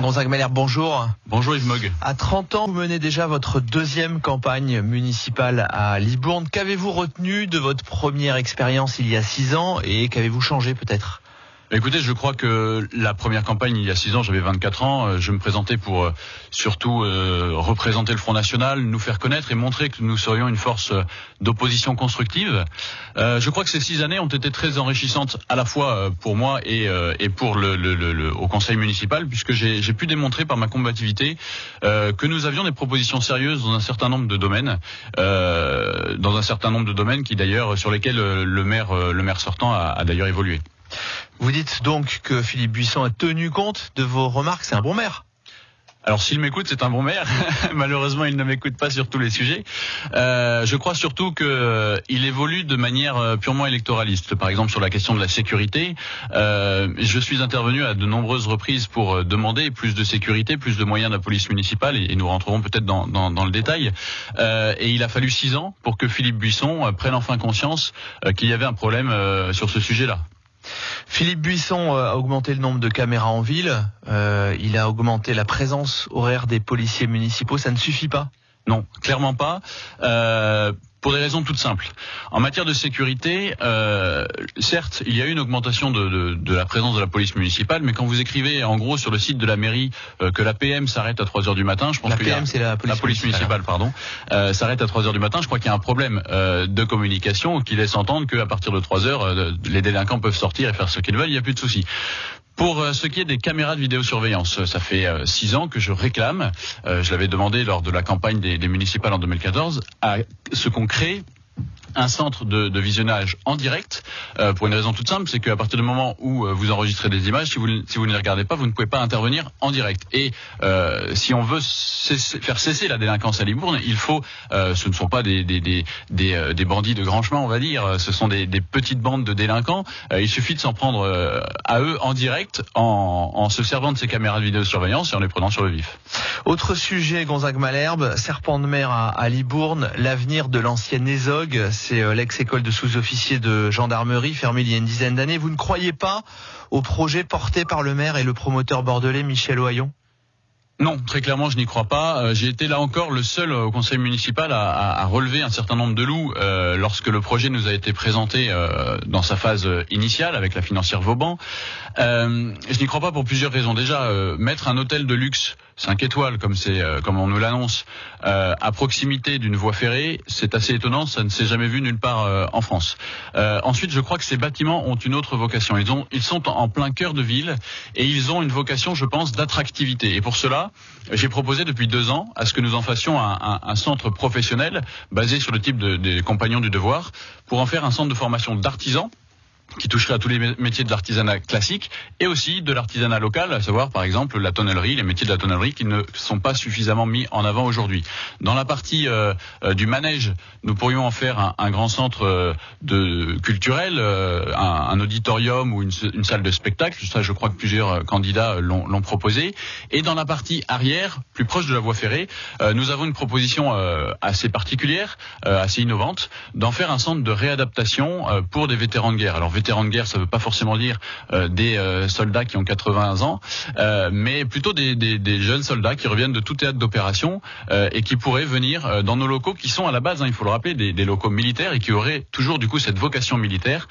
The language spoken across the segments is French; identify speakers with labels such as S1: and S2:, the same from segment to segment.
S1: Gonzague Malherbe, bonjour.
S2: Bonjour Yves Mogg.
S1: À 30 ans, vous menez déjà votre deuxième campagne municipale à Libourne. Qu'avez-vous retenu de votre première expérience il y a 6 ans et qu'avez-vous changé peut-être ?
S2: Écoutez, je crois que la première campagne, il y a 6 ans, j'avais 24 ans. Je me présentais pour surtout représenter le Front National, nous faire connaître et montrer que nous serions une force d'opposition constructive. Je crois que ces 6 années ont été très enrichissantes à la fois pour moi et pour au conseil municipal, puisque j'ai pu démontrer par ma combativité que nous avions des propositions sérieuses dans un certain nombre de domaines, qui d'ailleurs sur lesquels le maire sortant a d'ailleurs évolué.
S1: Vous dites donc que Philippe Buisson a tenu compte de vos remarques, c'est un bon maire.
S2: Alors s'il m'écoute, c'est un bon maire. Malheureusement, il ne m'écoute pas sur tous les sujets. Je crois surtout qu'il évolue de manière purement électoraliste. Par exemple, sur la question de la sécurité, je suis intervenu à de nombreuses reprises pour demander plus de sécurité, plus de moyens de la police municipale, et nous rentrerons peut-être dans le détail. Et il a fallu 6 ans pour que Philippe Buisson prenne enfin conscience qu'il y avait un problème sur ce sujet-là.
S1: Philippe Buisson a augmenté le nombre de caméras en ville, il a augmenté la présence horaire des policiers municipaux, ça ne suffit pas ?
S2: Non, clairement pas. Pour des raisons toutes simples. En matière de sécurité, certes, il y a eu une augmentation de la présence de la police municipale, mais quand vous écrivez en gros sur le site de la mairie que la PM s'arrête à 3h du matin, je pense que
S1: c'est la police
S2: municipale, s'arrête à 3h du matin, je crois qu'il y a un problème de communication qui laisse entendre qu'à partir de 3h, les délinquants peuvent sortir et faire ce qu'ils veulent, il n'y a plus de soucis. Pour ce qui est des caméras de vidéosurveillance, ça fait 6 ans que je réclame, je l'avais demandé lors de la campagne des municipales en 2014, à ce qu'on crée un centre de visionnage en direct, pour une raison toute simple, c'est qu'à partir du moment où vous enregistrez des images, si vous ne les regardez pas, vous ne pouvez pas intervenir en direct. Et si on veut faire cesser la délinquance à Libourne, il faut, ce ne sont pas des bandits de grand chemin, on va dire, ce sont des petites bandes de délinquants. Il suffit de s'en prendre à eux en direct, en se servant de ces caméras de vidéosurveillance et en les prenant sur le vif.
S1: Autre sujet, Gonzague Malherbe, serpent de mer à Libourne, l'avenir de l'ancienne ESOG, c'est l'ex-école de sous-officiers de gendarmerie fermée il y a une dizaine d'années. Vous ne croyez pas au projet porté par le maire et le promoteur bordelais Michel Ohaillon ?
S2: Non, très clairement, je n'y crois pas. J'ai été là encore le seul au conseil municipal à relever un certain nombre de loups lorsque le projet nous a été présenté dans sa phase initiale avec la financière Vauban. Je n'y crois pas pour plusieurs raisons. Déjà, mettre un hôtel de luxe 5 étoiles, comme on nous l'annonce, à proximité d'une voie ferrée, c'est assez étonnant, ça ne s'est jamais vu nulle part en France. Ensuite, je crois que ces bâtiments ont une autre vocation. Ils sont en plein cœur de ville et ils ont une vocation, je pense, d'attractivité. Et pour cela, j'ai proposé depuis 2 ans à ce que nous en fassions un centre professionnel basé sur le type des compagnons du devoir pour en faire un centre de formation d'artisans qui toucherait à tous les métiers de l'artisanat classique et aussi de l'artisanat local, à savoir par exemple la tonnellerie, les métiers de la tonnellerie qui ne sont pas suffisamment mis en avant aujourd'hui. Dans la partie du manège, nous pourrions en faire un grand centre culturel, un auditorium ou une salle de spectacle. Ça, je crois que plusieurs candidats l'ont proposé. Et dans la partie arrière, plus proche de la voie ferrée, nous avons une proposition assez particulière, assez innovante, d'en faire un centre de réadaptation pour des vétérans de guerre. Alors vétérans de guerre, ça ne veut pas forcément dire des soldats qui ont 80 ans, mais plutôt des jeunes soldats qui reviennent de tout théâtre d'opération et qui pourraient venir dans nos locaux qui sont à la base, il faut le rappeler, des locaux militaires et qui auraient toujours du coup cette vocation militaire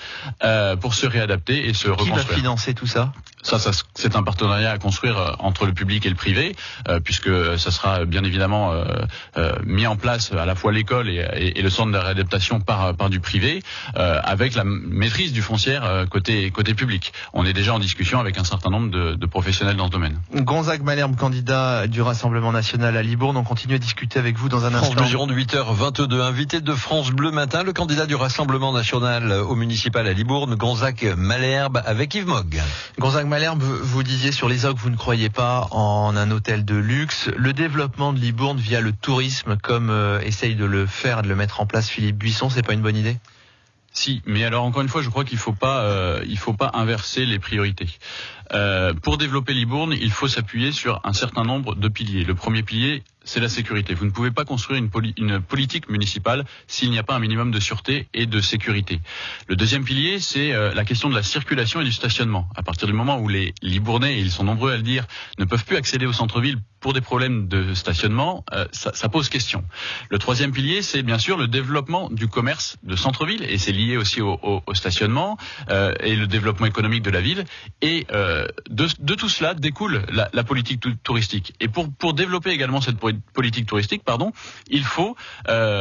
S2: pour se réadapter et se reconstruire.
S1: Qui va financer tout ça ?
S2: Ça, c'est un partenariat à construire entre le public et le privé, puisque ça sera bien évidemment mis en place à la fois l'école et le centre de réadaptation par du privé, avec la maîtrise du foncière côté public. On est déjà en discussion avec un certain nombre de professionnels dans ce domaine.
S1: Gonzague Malherbe, candidat du Rassemblement National à Libourne, on continue à discuter avec vous dans un instant.
S3: France Bleu Gironde, 8h22, invité de France Bleu Matin, le candidat du Rassemblement National au municipal à Libourne, Gonzague Malherbe avec Yves Mogg.
S1: Gonzague Malherbe, vous disiez sur les OG, vous ne croyez pas en un hôtel de luxe. Le développement de Libourne via le tourisme, comme essaye de le faire, de le mettre en place Philippe Buisson, c'est pas une bonne idée ?
S2: Si, mais alors encore une fois, je crois qu'il faut pas inverser les priorités. Pour développer Libourne, il faut s'appuyer sur un certain nombre de piliers. Le premier pilier, c'est la sécurité. Vous ne pouvez pas construire une politique municipale s'il n'y a pas un minimum de sûreté et de sécurité. Le deuxième pilier, c'est la question de la circulation et du stationnement. À partir du moment où les Libournais, et ils sont nombreux à le dire, ne peuvent plus accéder au centre-ville pour des problèmes de stationnement, ça pose question. Le troisième pilier, c'est bien sûr le développement du commerce de centre-ville, et c'est lié aussi au stationnement et le développement économique de la ville. Et de tout cela découle la politique touristique. Et pour développer également cette politique touristique, il faut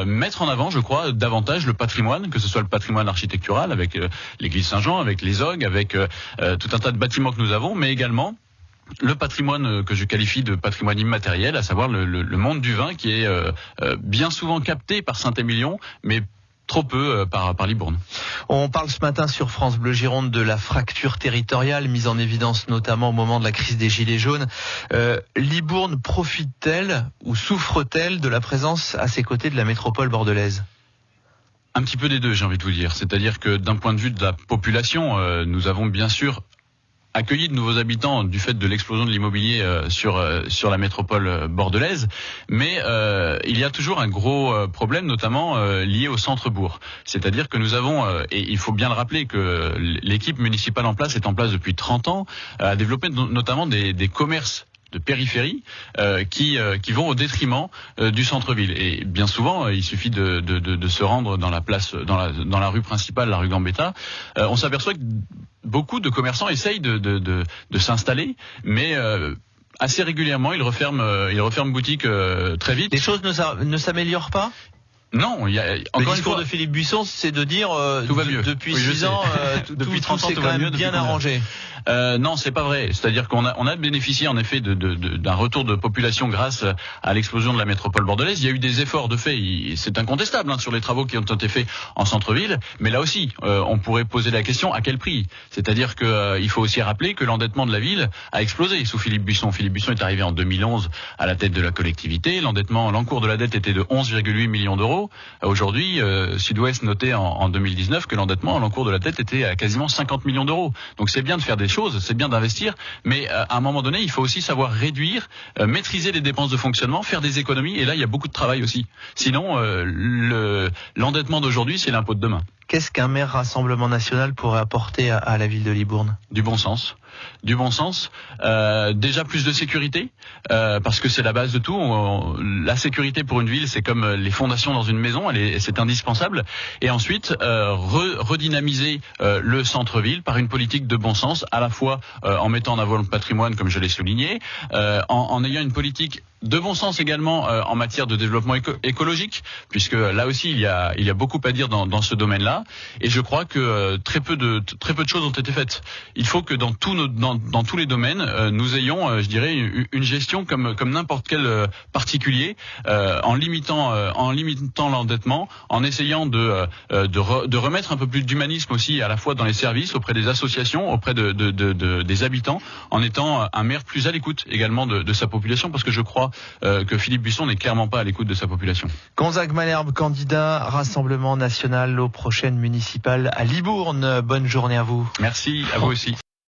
S2: mettre en avant, je crois, davantage le patrimoine, que ce soit le patrimoine architectural avec l'église Saint-Jean, avec les Zogues, avec tout un tas de bâtiments que nous avons, mais également le patrimoine que je qualifie de patrimoine immatériel, à savoir le monde du vin qui est bien souvent capté par Saint-Émilion, mais trop peu par Libourne.
S1: On parle ce matin sur France Bleu Gironde de la fracture territoriale mise en évidence notamment au moment de la crise des Gilets jaunes. Libourne profite-t-elle ou souffre-t-elle de la présence à ses côtés de la métropole bordelaise ?
S2: Un petit peu des deux, j'ai envie de vous dire. C'est-à-dire que d'un point de vue de la population, nous avons bien sûr accueilli de nouveaux habitants du fait de l'explosion de l'immobilier sur la métropole bordelaise, mais il y a toujours un gros problème, notamment lié au centre-bourg. C'est-à-dire que nous avons, et il faut bien le rappeler, que l'équipe municipale en place est en place depuis 30 ans, a développé notamment des commerces de périphérie qui vont au détriment du centre-ville. Et bien souvent, il suffit de se rendre dans la place, dans la rue principale, la rue Gambetta. On s'aperçoit que beaucoup de commerçants essayent de s'installer, mais assez régulièrement, ils referment boutique très vite.
S1: Les choses ne s'améliorent pas ?
S2: Non, il y a encore
S1: le discours de Philippe Buisson, c'est de dire
S2: tout va mieux.
S1: Depuis 6 ans, depuis 30 ans, c'est quand même bien arrangé.
S2: Non, c'est pas vrai. C'est-à-dire qu'on a bénéficié en effet d'un retour de population grâce à l'explosion de la métropole bordelaise. Il y a eu des efforts de fait, c'est incontestable sur les travaux qui ont été faits en centre-ville. Mais là aussi, on pourrait poser la question à quel prix. C'est-à-dire que il faut aussi rappeler que l'endettement de la ville a explosé sous Philippe Buisson. Philippe Buisson est arrivé en 2011 à la tête de la collectivité. L'encours de la dette était de 11,8 millions d'euros. Aujourd'hui, Sud-Ouest notait en 2019 que l'encours de la dette était à quasiment 50 millions d'euros. Donc c'est bien de faire des choses, c'est bien d'investir, mais à un moment donné, il faut aussi savoir réduire, maîtriser les dépenses de fonctionnement, faire des économies, et là, il y a beaucoup de travail aussi. Sinon, l'endettement d'aujourd'hui, c'est l'impôt de demain.
S1: Qu'est-ce qu'un maire Rassemblement National pourrait apporter à la ville de Libourne ?
S2: Du bon sens. Déjà plus de sécurité, parce que c'est la base de tout. La sécurité pour une ville, c'est comme les fondations dans une maison, c'est indispensable. Et ensuite, redynamiser le centre-ville par une politique de bon sens, à la fois en mettant en avant le patrimoine, comme je l'ai souligné, en ayant une politique de bon sens également en matière de développement écologique, puisque là aussi il y a beaucoup à dire dans ce domaine-là. Et je crois que très peu de choses ont été faites. Il faut que dans tous les domaines, nous ayons, je dirais, une gestion comme n'importe quel particulier, en limitant l'endettement, en essayant de remettre un peu plus d'humanisme aussi, à la fois dans les services, auprès des associations, auprès des habitants, en étant un maire plus à l'écoute également de sa population, parce que je crois que Philippe Buisson n'est clairement pas à l'écoute de sa population.
S1: Gonzague Malherbe, candidat Rassemblement National aux prochaines municipales à Libourne. Bonne journée à vous.
S2: Merci, à vous aussi.